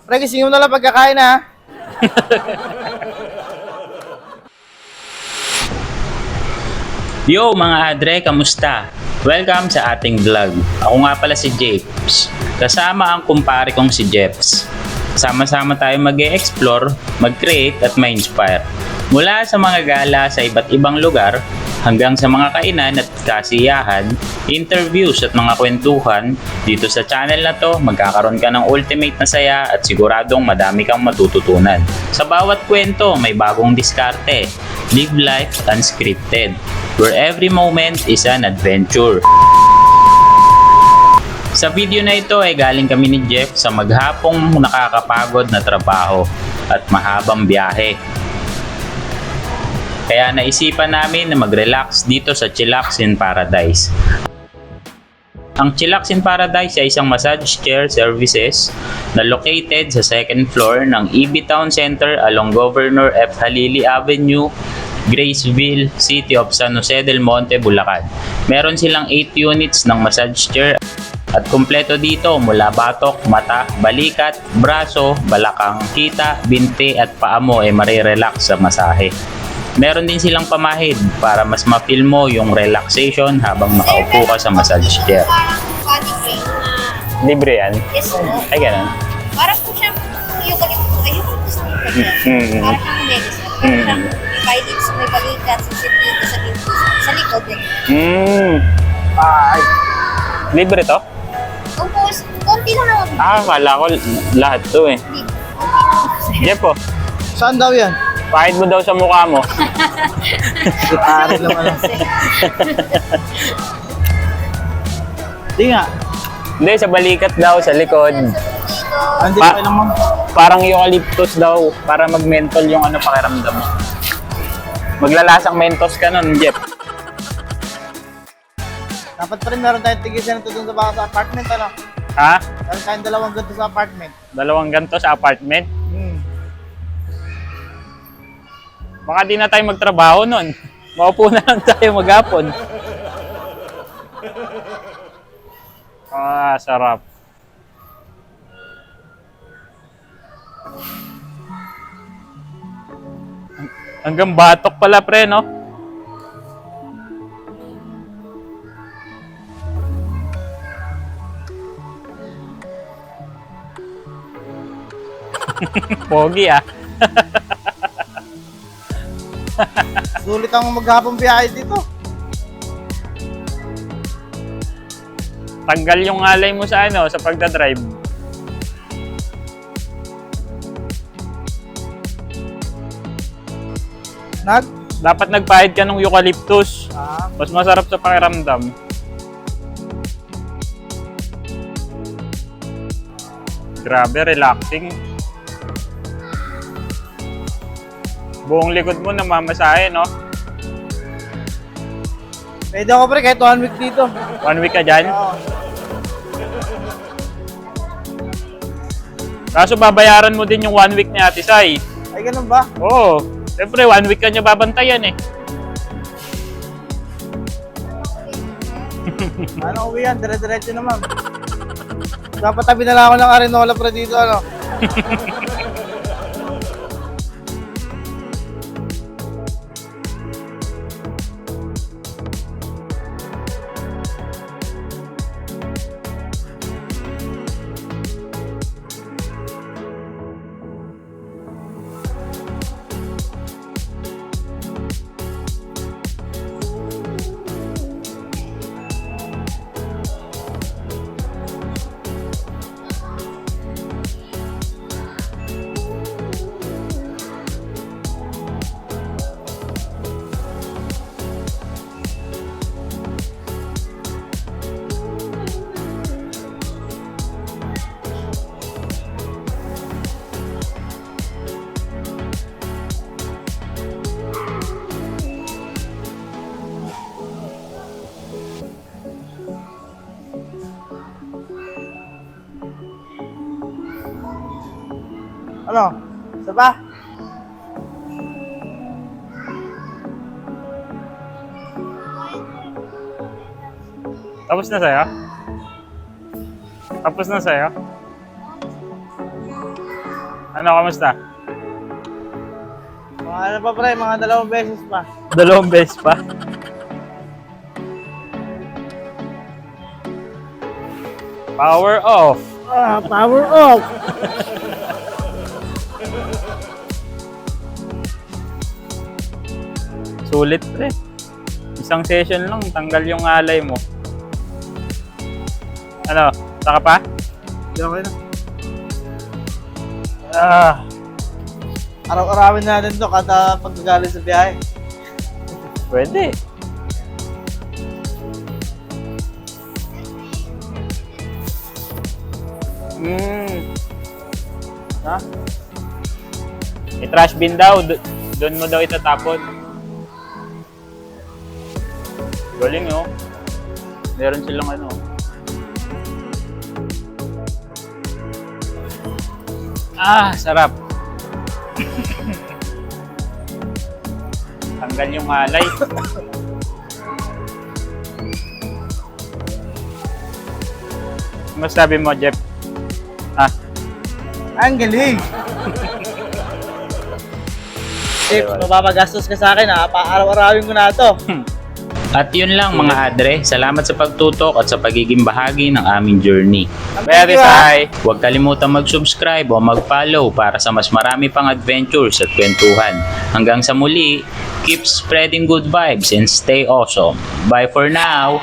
Pre, gisingin mo na lang pagkakain ha. Yo mga adre, kamusta? Welcome sa ating vlog. Ako nga pala si Japes. Kasama ang kumpare kong si Jeps. Sama-sama tayo mag-e-explore, mag-create at ma-inspire. Mula sa mga gala sa iba't ibang lugar, hanggang sa mga kainan at kasiyahan, interviews at mga kwentuhan, dito sa channel na to, magkakaroon ka ng ultimate na saya at siguradong madami kang matututunan. Sa bawat kwento, may bagong diskarte. Live life unscripted, where every moment is an adventure. Sa video na ito ay galing kami ni Jeff sa maghapong nakakapagod na trabaho at mahabang biyahe. Kaya naisipan namin na mag-relax dito sa Chillax in Paradise. Ang Chillax in Paradise ay isang massage chair services na located sa second floor ng EB Town Center along Governor F. Halili Avenue, Graceville, City of San Jose del Monte, Bulacan. Meron silang 8 units ng massage chair at kumpleto dito mula batok, mata, balikat, braso, balakang, kita, binti at paa mo ay marirelax sa masahe. Meron din silang pamahid para mas ma-feel mo yung relaxation habang nakaupo ka sa massage chair. Parang body cream. Libre yan? Yes po. Ay, ganun. Parang po siyang eucalyptus. Ay, eucalyptus na po siya. Mm. Parang siyang medicine. Parang siyang may lips, may balikat, sa dito, sa dito, sa likod. Ay. Libre to? Opo, konti lang naman. Kala ko lahat to eh. Hindi. Konti lang. Jeff po, Saan daw yan? pahid mo daw sa mukha mo. Gitari naman lang. Di nga. Hindi, sa balikat daw, sa likod. Dito. Andi Pa- pa lang ma'am. Parang eucalyptus daw, para mag-mentol yung ano pakiramdam mo. Maglalasang mentos ka nun, Jeff. Dapat pa rin meron tayong tigisan ito dun sa baka sa apartment, ano? Ha? Meron tayong dalawang ganito sa apartment. Dalawang ganto sa apartment? Baka di na tayo magtrabaho nun. Maupo na lang tayo maghapon. Sarap. Hanggang batok pala, pre, no? Pogi, ah. Sulit ang maghapong biyahe dito. Tanggal yung alay mo sa ano, sa pagdadrive. Dapat nagpahid ka ng eucalyptus. Mas masarap sa pakiramdam. Grabe, relaxing. Buong likod mo namamasahe, no? Pwede ako pre, kahit 1 week dito. 1 week ka dyan. Oo. Kaso babayaran mo din yung 1 week ni Ate Sai. Ay, ganun ba? Oo. Siyempre, 1 week ka niya babantayan eh. Ano uwi yan? Dire-diretso naman. Dapat tabi na lang ako ng Arenola pre dito, ano? Ano? Isa ba? Tapos na sa'yo? Tapos na sa'yo? Ano, kamusta? Mga ano pa pre, mga 2 beses pa. 2 beses pa. Power off. Power off! Sulit pre. Isang session lang, tanggal yung alay mo. Ano, saka pa? Di okay na. Ah, Araw-arawin natin to kada pagkagaling sa biyahe. pwede. Ha? I-trash bin daw, doon mo daw itatapon. Galing oh. Meron silang ano. Sarap. Tanggal yung alay. Ano sabi mo, Jeff? Ang galing! Tips, mapapagastos ka sa akin ha. Araw-arawin ko na to. At yun lang mga adre, salamat sa pagtutok at sa pagiging bahagi ng aming journey. Thank you, ah. Huwag kalimutan mag-subscribe o mag-follow para sa mas marami pang adventures at kwentuhan. Hanggang sa muli, keep spreading good vibes and stay awesome. Bye for now!